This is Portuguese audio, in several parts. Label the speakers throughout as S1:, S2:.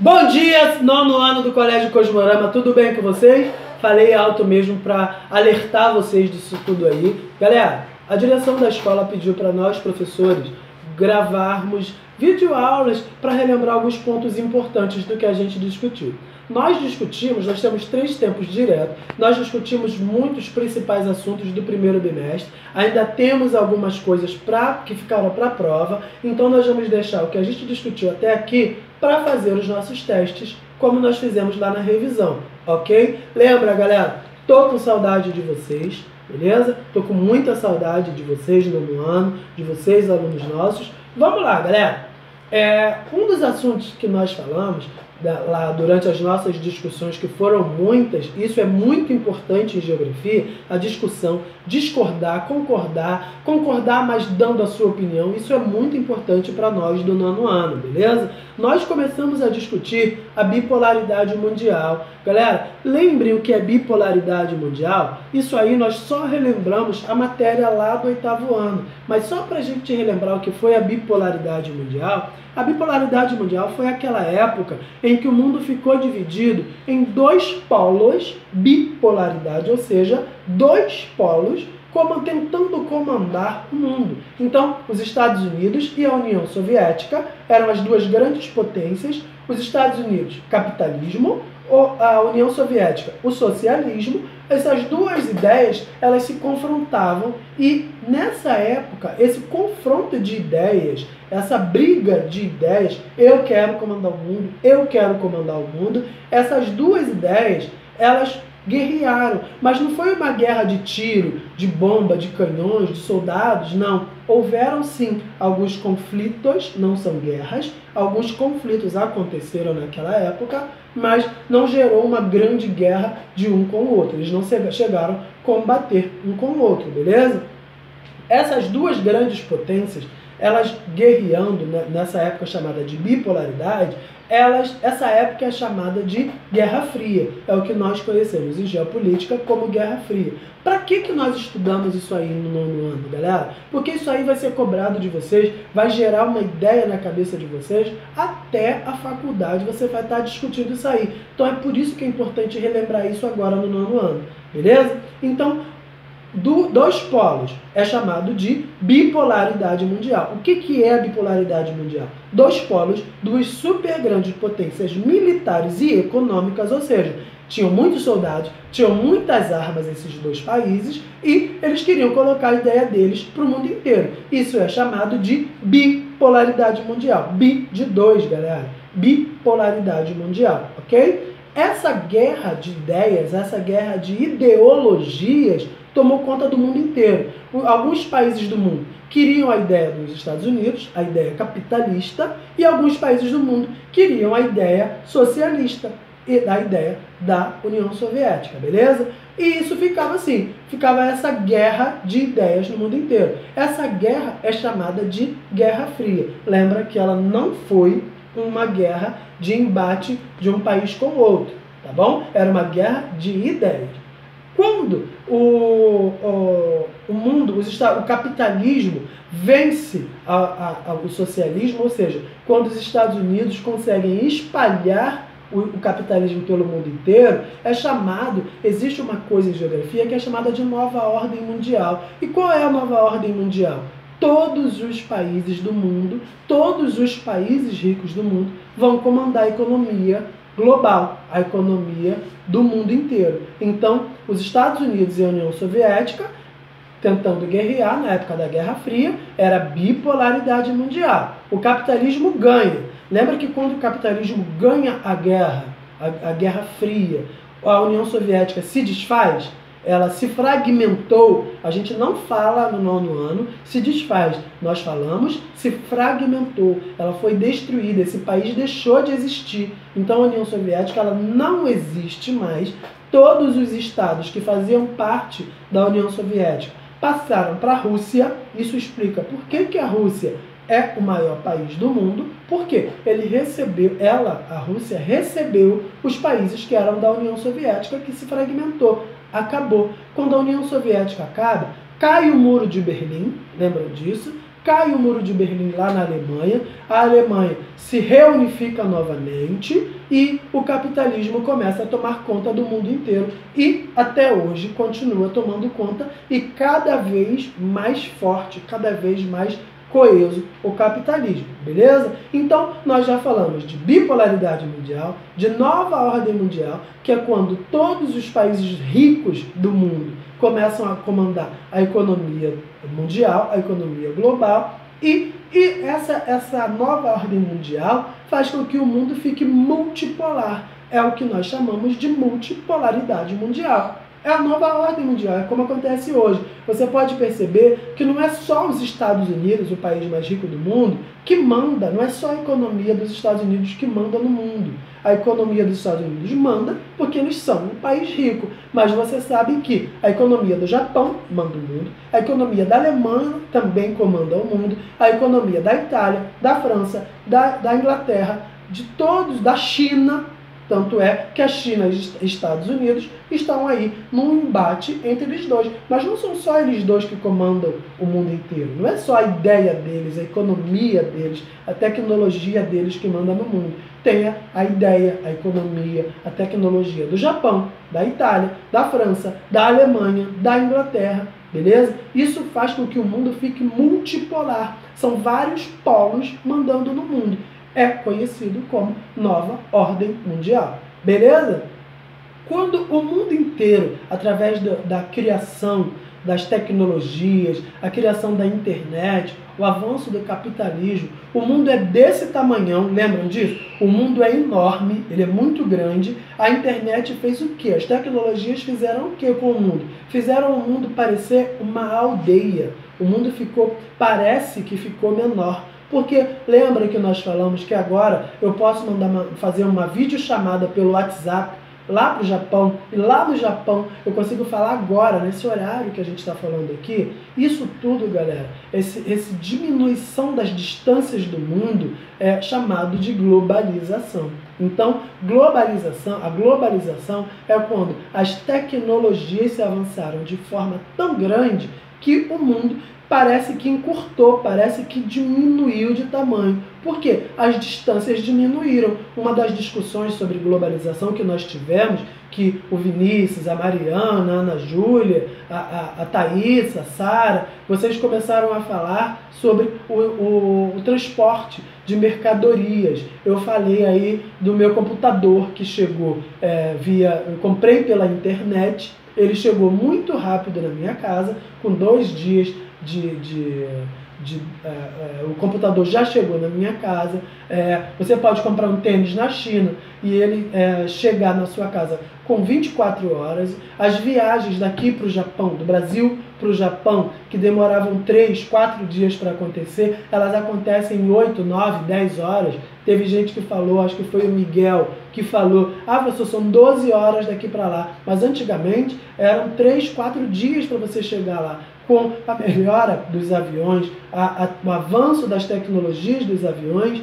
S1: Bom dia, nono ano do Colégio Cosmorama, tudo bem com vocês? Falei alto mesmo para alertar vocês disso tudo aí. Galera, a direção da escola pediu para nós, professores, gravarmos videoaulas para relembrar alguns pontos importantes do que a gente discutiu. Nós temos 3 tempos direto, nós discutimos muitos principais assuntos do primeiro bimestre, ainda temos algumas coisas que ficaram para a prova, então nós vamos deixar o que a gente discutiu até aqui para fazer os nossos testes, como nós fizemos lá na revisão, ok? Lembra, galera, tô com saudade de vocês, beleza? Tô com muita saudade de vocês no ano, de vocês, alunos nossos. Vamos lá, galera. Um dos assuntos que nós falamos lá durante as nossas discussões, que foram muitas, isso é muito importante em geografia, a discussão, discordar, concordar, mas dando a sua opinião, isso é muito importante para nós do nono ano, beleza? Nós começamos a discutir a bipolaridade mundial. Galera, lembrem o que é bipolaridade mundial? Isso aí nós só relembramos a matéria lá do 8º ano, mas só para a gente relembrar o que foi a bipolaridade mundial foi aquela época em que o mundo ficou dividido em 2 polos, bipolaridade, ou seja, 2 polos tentando comandar o mundo. Então, os Estados Unidos e a União Soviética eram as 2 grandes potências, os Estados Unidos, capitalismo, a União Soviética, o socialismo. Essas 2 ideias, elas se confrontavam e nessa época, esse confronto de ideias, essa briga de ideias, eu quero comandar o mundo, eu quero comandar o mundo, essas 2 ideias, elas guerrearam, mas não foi uma guerra de tiro, de bomba, de canhões, de soldados, não. Houveram sim alguns conflitos, não são guerras, alguns conflitos aconteceram naquela época, mas não gerou uma grande guerra de um com o outro. Eles não chegaram a combater um com o outro, beleza? Essas 2 grandes potências, elas guerreando nessa época chamada de bipolaridade, essa época é chamada de Guerra Fria. É o que nós conhecemos em geopolítica como Guerra Fria. Para que nós estudamos isso aí no nono ano, galera? Porque isso aí vai ser cobrado de vocês, vai gerar uma ideia na cabeça de vocês, até a faculdade você vai estar discutindo isso aí. Então é por isso que é importante relembrar isso agora no nono ano, beleza? Então, 2 polos é chamado de bipolaridade mundial. O que é a bipolaridade mundial? 2 polos, 2 super grandes potências militares e econômicas, ou seja, tinham muitos soldados, tinham muitas armas esses 2 países e eles queriam colocar a ideia deles para o mundo inteiro. Isso é chamado de bipolaridade mundial. Bi de 2, galera. Bipolaridade mundial, ok? Essa guerra de ideias, essa guerra de ideologias tomou conta do mundo inteiro. Alguns países do mundo queriam a ideia dos Estados Unidos, a ideia capitalista, e alguns países do mundo queriam a ideia socialista, e a ideia da União Soviética, beleza? E isso ficava assim, ficava essa guerra de ideias no mundo inteiro. Essa guerra é chamada de Guerra Fria. Lembra que ela não foi uma guerra de embate de um país com o outro, tá bom? Era uma guerra de ideias. Quando o mundo, o capitalismo vence o socialismo, ou seja, quando os Estados Unidos conseguem espalhar o capitalismo pelo mundo inteiro, existe uma coisa em geografia que é chamada de nova ordem mundial. E qual é a nova ordem mundial? Todos os países do mundo, todos os países ricos do mundo vão comandar a economia global, a economia do mundo inteiro. Então, os Estados Unidos e a União Soviética, tentando guerrear na época da Guerra Fria, era bipolaridade mundial. O capitalismo ganha. Lembra que quando o capitalismo ganha a Guerra Fria, a União Soviética se desfaz? Ela se fragmentou, a gente não fala no nono ano, se desfaz. Nós falamos, se fragmentou, ela foi destruída, esse país deixou de existir. Então a União Soviética ela não existe mais. Todos os estados que faziam parte da União Soviética passaram para a Rússia. Isso explica por que a Rússia é o maior país do mundo, porque a Rússia recebeu os países que eram da União Soviética, que se fragmentou. Acabou. Quando a União Soviética acaba, cai o Muro de Berlim, lembram disso? cai o Muro de Berlim lá na Alemanha, a Alemanha se reunifica novamente e o capitalismo começa a tomar conta do mundo inteiro e até hoje continua tomando conta e cada vez mais forte, cada vez mais coeso o capitalismo, beleza? Então, nós já falamos de bipolaridade mundial, de nova ordem mundial, que é quando todos os países ricos do mundo começam a comandar a economia mundial, a economia global, e essa nova ordem mundial faz com que o mundo fique multipolar. É o que nós chamamos de multipolaridade mundial. É a nova ordem mundial, é como acontece hoje. Você pode perceber que não é só os Estados Unidos, o país mais rico do mundo, que manda, não é só a economia dos Estados Unidos que manda no mundo. A economia dos Estados Unidos manda porque eles são um país rico. Mas você sabe que a economia do Japão manda o mundo, a economia da Alemanha também comanda o mundo, a economia da Itália, da França, da Inglaterra, de todos, da China. Tanto é que a China e os Estados Unidos estão aí num embate entre eles dois. Mas não são só eles dois que comandam o mundo inteiro. Não é só a ideia deles, a economia deles, a tecnologia deles que manda no mundo. Tem a ideia, a economia, a tecnologia do Japão, da Itália, da França, da Alemanha, da Inglaterra. Beleza? Isso faz com que o mundo fique multipolar. São vários polos mandando no mundo. É conhecido como nova ordem mundial. Beleza? Quando o mundo inteiro, através da criação das tecnologias, a criação da internet, o avanço do capitalismo, o mundo é desse tamanhão, lembram disso? O mundo é enorme, ele é muito grande. A internet fez o quê? As tecnologias fizeram o quê com o mundo? Fizeram o mundo parecer uma aldeia. O mundo parece que ficou menor. Porque lembra que nós falamos que agora eu posso fazer uma videochamada pelo WhatsApp lá para o Japão, e lá no Japão eu consigo falar agora, nesse horário que a gente está falando aqui. Isso tudo, galera, essa diminuição das distâncias do mundo é chamado de globalização. Então, a globalização é quando as tecnologias se avançaram de forma tão grande que o mundo parece que encurtou, parece que diminuiu de tamanho. Por quê? As distâncias diminuíram. Uma das discussões sobre globalização que nós tivemos, que o Vinícius, a Mariana, a Ana Júlia, a Thaís, a Sara, vocês começaram a falar sobre o transporte de mercadorias. Eu falei aí do meu computador que chegou eu comprei pela internet, ele chegou muito rápido na minha casa, com 2 dias o computador já chegou na minha casa. Você pode comprar um tênis na China e ele chegar na sua casa com 24 horas. As viagens daqui para o Japão, do Brasil para o Japão, que demoravam 3, 4 dias para acontecer, elas acontecem em 8, 9, 10 horas. Teve gente que falou, acho que foi o Miguel, que falou, professor, são 12 horas daqui para lá. Mas antigamente eram 3, 4 dias para você chegar lá. Com a melhora dos aviões, o avanço das tecnologias dos aviões,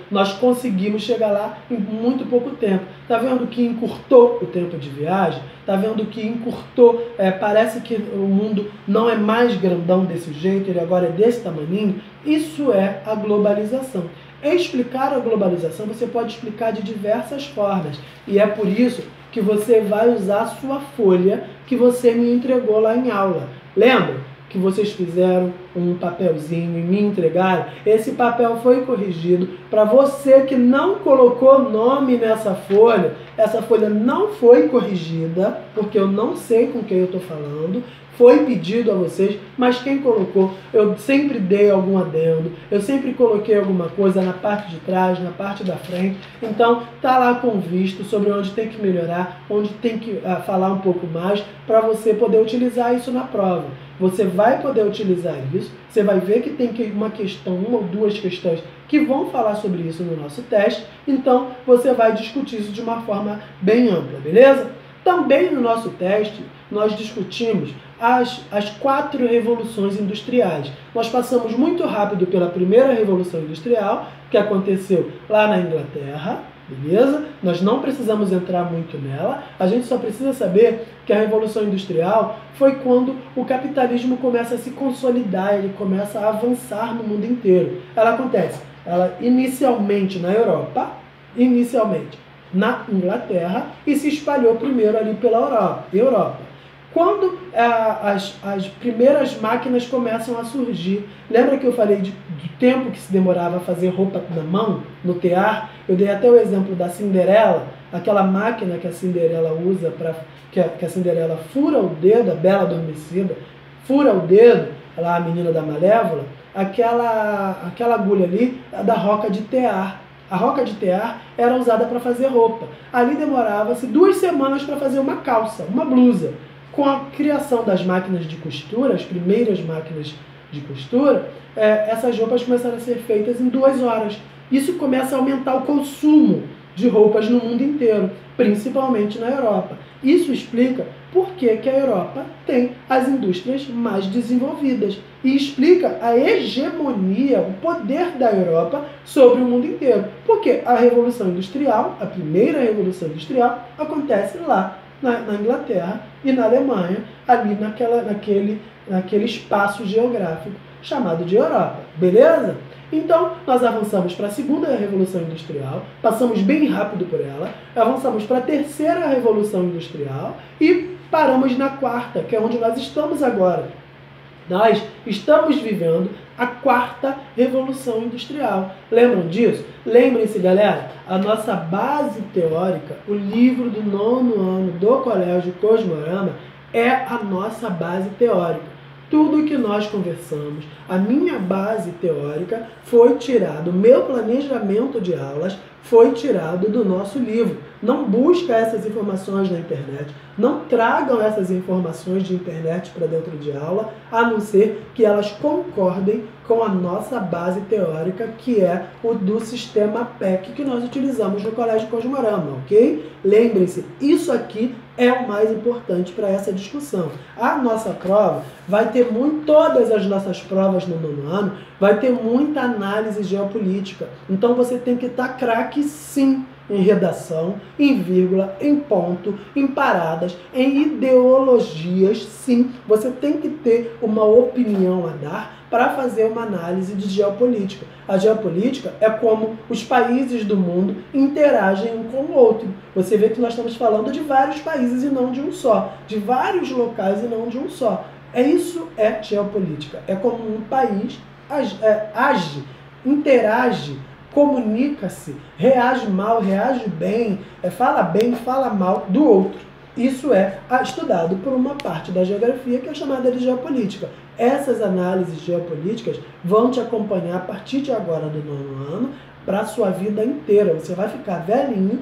S1: nós conseguimos chegar lá em muito pouco tempo. Está vendo que encurtou o tempo de viagem? Está vendo que encurtou? Parece que o mundo não é mais grandão desse jeito, ele agora é desse tamaninho. Isso é a globalização. Explicar a globalização você pode explicar de diversas formas. E é por isso que você vai usar a sua folha que você me entregou lá em aula. Lembra que vocês fizeram um papelzinho e me entregaram? Esse papel foi corrigido. Para você que não colocou nome nessa folha, essa folha não foi corrigida, porque eu não sei com quem eu estou falando. Foi pedido a vocês, mas quem colocou, eu sempre dei algum adendo, eu sempre coloquei alguma coisa na parte de trás, na parte da frente. Então, tá lá com visto sobre onde tem que melhorar, onde tem que falar um pouco mais, para você poder utilizar isso na prova. Você vai poder utilizar isso, você vai ver que tem uma questão, 1 ou 2 questões que vão falar sobre isso no nosso teste, então você vai discutir isso de uma forma bem ampla, beleza? Também no nosso teste, nós discutimos as 4 revoluções industriais. Nós passamos muito rápido pela primeira revolução industrial, que aconteceu lá na Inglaterra, beleza? Nós não precisamos entrar muito nela, a gente só precisa saber que a Revolução Industrial foi quando o capitalismo começa a se consolidar, ele começa a avançar no mundo inteiro. Ela acontece, inicialmente na Europa, inicialmente na Inglaterra, e se espalhou primeiro ali pela Europa. Quando as primeiras máquinas começam a surgir, lembra que eu falei do tempo que se demorava a fazer roupa na mão, no tear? Eu dei até o exemplo da Cinderela, aquela máquina que a Cinderela usa, que a Cinderela fura o dedo, a Bela Adormecida, fura o dedo, lá a menina da Malévola, aquela agulha ali é da roca de tear. A roca de tear era usada para fazer roupa. Ali demorava-se 2 semanas para fazer uma calça, uma blusa. Com a criação das máquinas de costura, as primeiras máquinas de costura, essas roupas começaram a ser feitas em 2 horas. Isso começa a aumentar o consumo de roupas no mundo inteiro, principalmente na Europa. Isso explica por que a Europa tem as indústrias mais desenvolvidas e explica a hegemonia, o poder da Europa sobre o mundo inteiro. Porque a Revolução Industrial, a primeira Revolução Industrial, acontece lá na Inglaterra e na Alemanha, ali naquele espaço geográfico chamado de Europa. Beleza? Então, nós avançamos para a segunda Revolução Industrial, passamos bem rápido por ela, avançamos para a terceira Revolução Industrial e paramos na quarta, que é onde nós estamos agora. Nós estamos vivendo a 4ª Revolução Industrial. Lembram disso? Lembrem-se, galera, a nossa base teórica, o livro do 9º ano do Colégio Cosmorama, é a nossa base teórica. Tudo que nós conversamos, a minha base teórica foi tirado, o meu planejamento de aulas foi tirado do nosso livro. Não busca essas informações na internet, não tragam essas informações de internet para dentro de aula, a não ser que elas concordem com a nossa base teórica, que é o do sistema PEC que nós utilizamos no Colégio Cosmorama, ok? Lembrem-se, isso aqui é o mais importante para essa discussão. A nossa prova vai ter todas as nossas provas no 9º ano, vai ter muita análise geopolítica. Então você tem que estar craque sim em redação, em vírgula, em ponto, em paradas, em ideologias, sim. Você tem que ter uma opinião a dar para fazer uma análise de geopolítica. A geopolítica é como os países do mundo interagem um com o outro. Você vê que nós estamos falando de vários países e não de um só, de vários locais e não de um só. Isso é geopolítica. É como um país age, interage, comunica-se, reage mal, reage bem, fala mal do outro. Isso é estudado por uma parte da geografia que é chamada de geopolítica. Essas análises geopolíticas vão te acompanhar a partir de agora do 9º ano para a sua vida inteira. Você vai ficar velhinho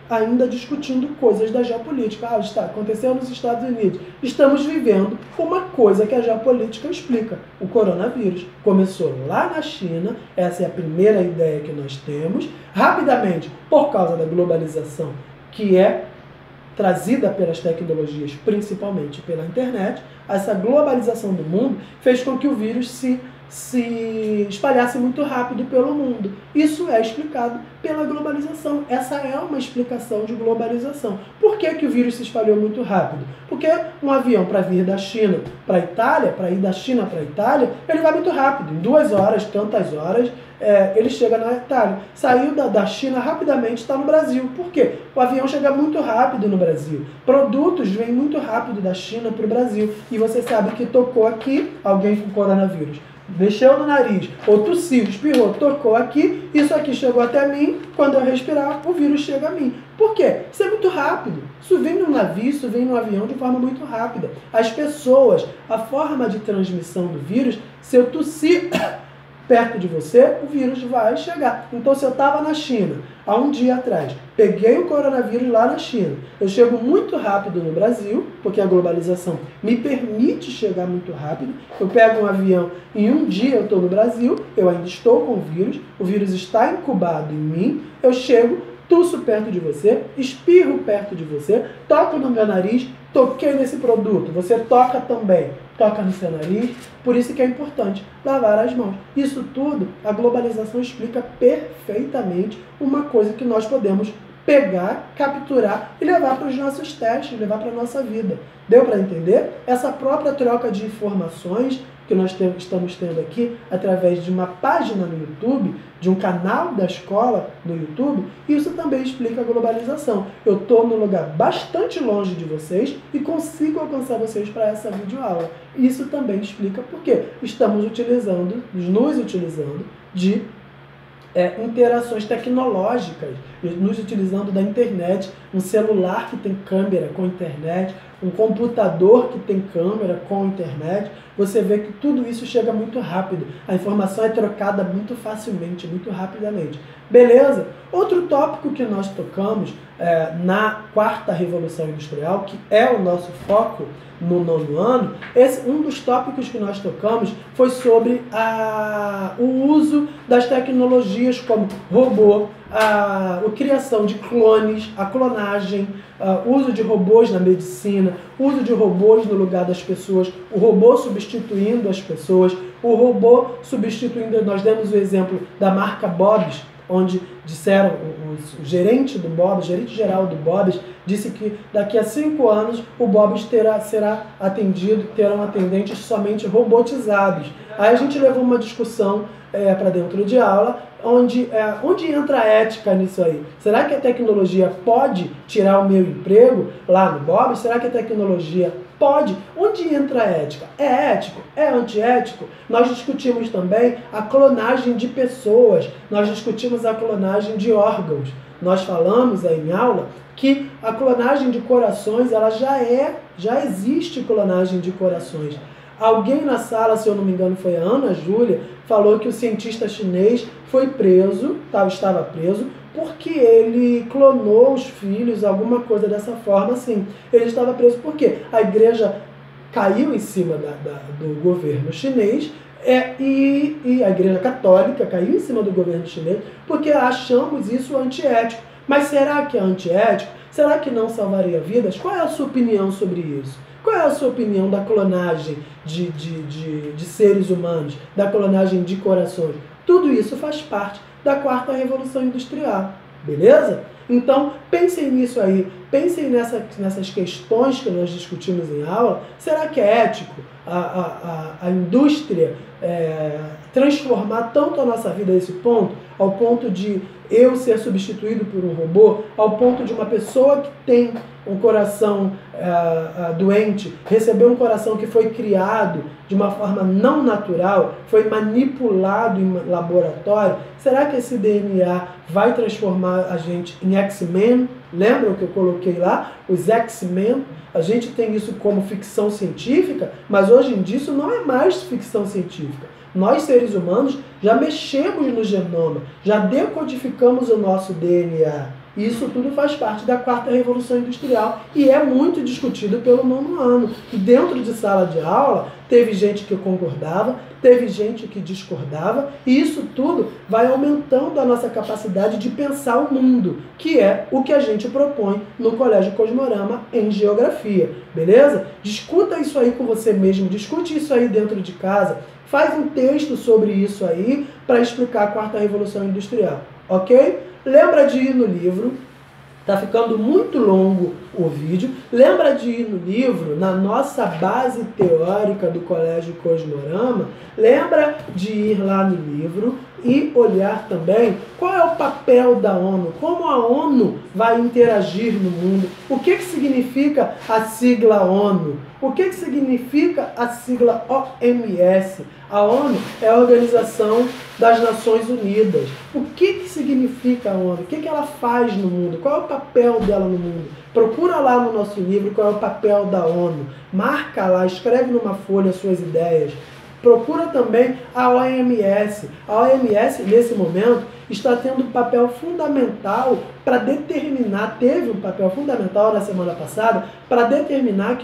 S1: ainda discutindo coisas da geopolítica. Aconteceu nos Estados Unidos. Estamos vivendo uma coisa que a geopolítica explica. O coronavírus começou lá na China, essa é a primeira ideia que nós temos. Rapidamente, por causa da globalização, que é trazida pelas tecnologias, principalmente pela internet, essa globalização do mundo fez com que o vírus se espalhasse muito rápido pelo mundo. Isso é explicado pela globalização. Essa é uma explicação de globalização. Por que o vírus se espalhou muito rápido? Porque um avião para vir da China para a Itália, para ir da China para a Itália, ele vai muito rápido. Em 2 horas, tantas horas, ele chega na Itália. Saiu da China rapidamente, está no Brasil. Por quê? O avião chega muito rápido no Brasil. Produtos vêm muito rápido da China para o Brasil. E você sabe que tocou aqui alguém com coronavírus. Mexeu no nariz, ou tossiu, espirrou, tocou aqui, isso aqui chegou até mim, quando eu respirar, o vírus chega a mim. Por quê? Isso é muito rápido. Isso vem no navio, isso vem no avião de forma muito rápida. As pessoas, a forma de transmissão do vírus, se eu tossir perto de você, o vírus vai chegar. Então, se eu estava na China, há um dia atrás, peguei o coronavírus lá na China, eu chego muito rápido no Brasil, porque a globalização me permite chegar muito rápido, eu pego um avião e um dia eu estou no Brasil, eu ainda estou com o vírus está incubado em mim, eu chego, tuço perto de você, espirro perto de você, toco no meu nariz, toquei nesse produto, você toca também, toca no seu nariz, por isso que é importante lavar as mãos. Isso tudo, a globalização explica perfeitamente uma coisa que nós podemos pegar, capturar e levar para os nossos testes, levar para a nossa vida. Deu para entender? Essa própria troca de informações que nós estamos tendo aqui através de uma página no YouTube, de um canal da escola no YouTube, isso também explica a globalização. Eu estou num lugar bastante longe de vocês e consigo alcançar vocês para essa videoaula. Isso também explica por quê. Estamos nos utilizando de interações tecnológicas, nos utilizando da internet, um celular que tem câmera com internet, um computador que tem câmera com internet. Você vê que tudo isso chega muito rápido, a informação é trocada muito facilmente, muito rapidamente. Beleza? Outro tópico que nós tocamos na quarta Revolução Industrial, que é o nosso foco no 9º ano, um dos tópicos que nós tocamos foi sobre o uso das tecnologias como robô, a criação de clones, a clonagem, uso de robôs na medicina, uso de robôs no lugar das pessoas, o robô substituindo as pessoas, o robô substituindo, nós demos o exemplo da marca Bob's, onde disseram, o gerente do Bob's, gerente geral do Bob's, disse que daqui a 5 anos o Bob's será atendido, terão atendentes somente robotizados. Aí a gente levou uma discussão para dentro de aula, onde entra a ética nisso aí? Será que a tecnologia pode tirar o meu emprego lá no Bob's? Será que a tecnologia pode? Onde entra a ética? É ético? É antiético? Nós discutimos também a clonagem de pessoas, nós discutimos a clonagem de órgãos. Nós falamos aí em aula que a clonagem de corações, ela já existe clonagem de corações. Alguém na sala, se eu não me engano foi a Ana Júlia, falou que o cientista chinês foi preso, estava preso, porque ele clonou os filhos, alguma coisa dessa forma, assim. Ele estava preso porque a igreja caiu em cima do governo chinês, e a igreja católica caiu em cima do governo chinês, porque achamos isso antiético. Mas será que é antiético? Será que não salvaria vidas? Qual é a sua opinião sobre isso? Qual é a sua opinião da clonagem de seres humanos, da clonagem de corações? Tudo isso faz parte da quarta Revolução Industrial, beleza? Então, pensem nisso aí, pensem nessas questões que nós discutimos em aula. Será que é ético a indústria transformar tanto a nossa vida a esse ponto, ao ponto de eu ser substituído por um robô, ao ponto de uma pessoa que tem um coração doente receber um coração que foi criado de uma forma não natural, foi manipulado em laboratório? Será que esse DNA vai transformar a gente em X-Men? Lembram que eu coloquei lá? Os X-Men. A gente tem isso como ficção científica, mas hoje em dia isso não é mais ficção científica. Nós, seres humanos, já mexemos no genoma, já decodificamos o nosso DNA. Isso tudo faz parte da quarta Revolução Industrial e é muito discutido pelo 9º ano. E dentro de sala de aula, teve gente que concordava, teve gente que discordava, e isso tudo vai aumentando a nossa capacidade de pensar o mundo, que é o que a gente propõe no Colégio Cosmorama em Geografia, beleza? Discuta isso aí com você mesmo, discute isso aí dentro de casa, faz um texto sobre isso aí para explicar a quarta Revolução Industrial, ok? Lembra de ir no livro, tá ficando muito longo o vídeo. Lembra de ir no livro, na nossa base teórica do Colégio Cosmorama. Lembra de ir lá no livro e olhar também qual é o papel da ONU, como a ONU vai interagir no mundo, o que significa a sigla ONU, o que significa a sigla OMS. A ONU é a Organização das Nações Unidas. O que significa a ONU? O que ela faz no mundo? Qual é o papel dela no mundo? Procura lá no nosso livro qual é o papel da ONU. Marca lá, escreve numa folha suas ideias. Procura também a OMS. A OMS, nesse momento, está tendo um papel fundamental para determinar, teve um papel fundamental na semana passada, para determinar que